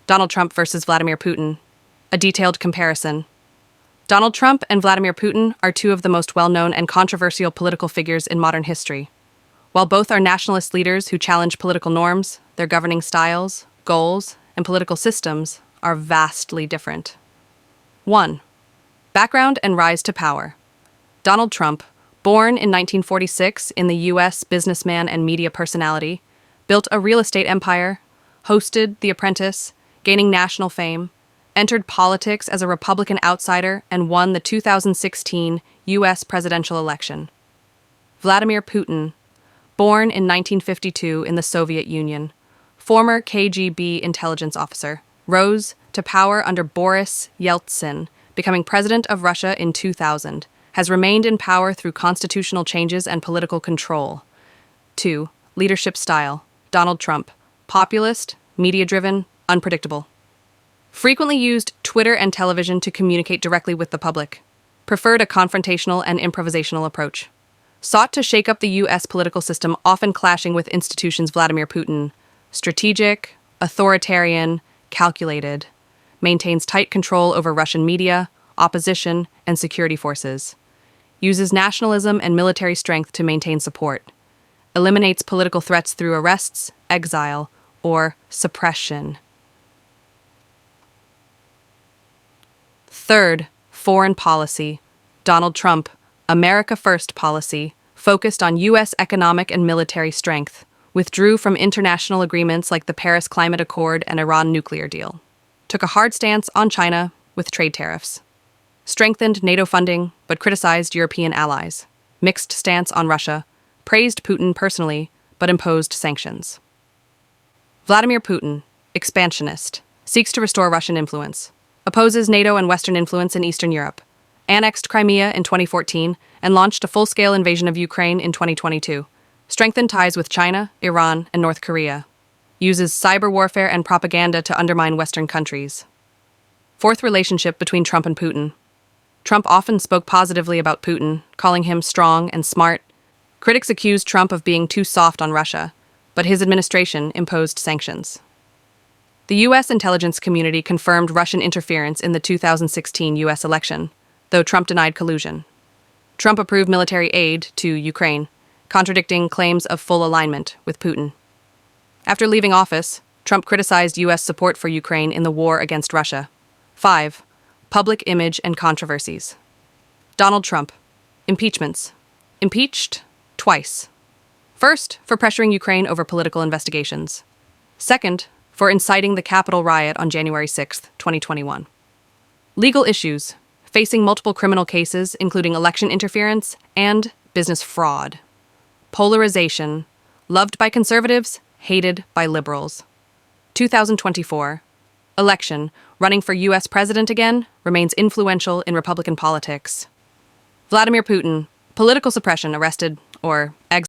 Donald Trump versus Vladimir Putin. A detailed comparison. Donald Trump and Vladimir Putin are two of the most well-known and controversial political figures in modern history. While both are nationalist leaders who challenge political norms, their governing styles, goals, and political systems are vastly different. 1. Background and rise to power. Donald Trump, born in 1946 in the U.S. businessman and media personality, built a real estate empire, hosted The Apprentice, gaining national fame, entered politics as a Republican outsider, and won the 2016 U.S. presidential election. Vladimir Putin, born in 1952 in the Soviet Union, former KGB intelligence officer, rose to power under Boris Yeltsin, becoming president of Russia in 2000, has remained in power through constitutional changes and political control. 2. Leadership style. Donald Trump, populist, media-driven, unpredictable. Frequently used Twitter and television to communicate directly with the public. Preferred a confrontational and improvisational approach. Sought to shake up the U.S. political system, often clashing with institutions. Vladimir Putin, strategic, authoritarian, calculated. Maintains tight control over Russian media, opposition, and security forces. Uses nationalism and military strength to maintain support. Eliminates political threats through arrests, exile, or suppression. 3. Foreign policy. Donald Trump, America First policy, focused on U.S. economic and military strength, withdrew from international agreements like the Paris Climate Accord and Iran nuclear deal. Took a hard stance on China with trade tariffs. Strengthened NATO funding, but criticized European allies. Mixed stance on Russia. Praised Putin personally, but imposed sanctions. Vladimir Putin, expansionist, seeks to restore Russian influence. Opposes NATO and Western influence in Eastern Europe. Annexed Crimea in 2014 and launched a full-scale invasion of Ukraine in 2022. Strengthened ties with China, Iran, and North Korea. Uses cyber warfare and propaganda to undermine Western countries. 4th relationship between Trump and Putin. Trump often spoke positively about Putin, calling him strong and smart. Critics accused Trump of being too soft on Russia, but his administration imposed sanctions. The U.S. intelligence community confirmed Russian interference in the 2016 U.S. election, though Trump denied collusion. Trump approved military aid to Ukraine, contradicting claims of full alignment with Putin. After leaving office, Trump criticized U.S. support for Ukraine in the war against Russia. 5. Public image and controversies. Donald Trump. Impeachments. Impeached twice. First, for pressuring Ukraine over political investigations. Second, for inciting the Capitol riot on January 6, 2021. Legal issues. Facing multiple criminal cases, including election interference and business fraud. Polarization. Loved by conservatives, hated by liberals. 2024. Election. Running for U.S. president again, remains influential in Republican politics. Vladimir Putin. Political suppression, arrested or exiled.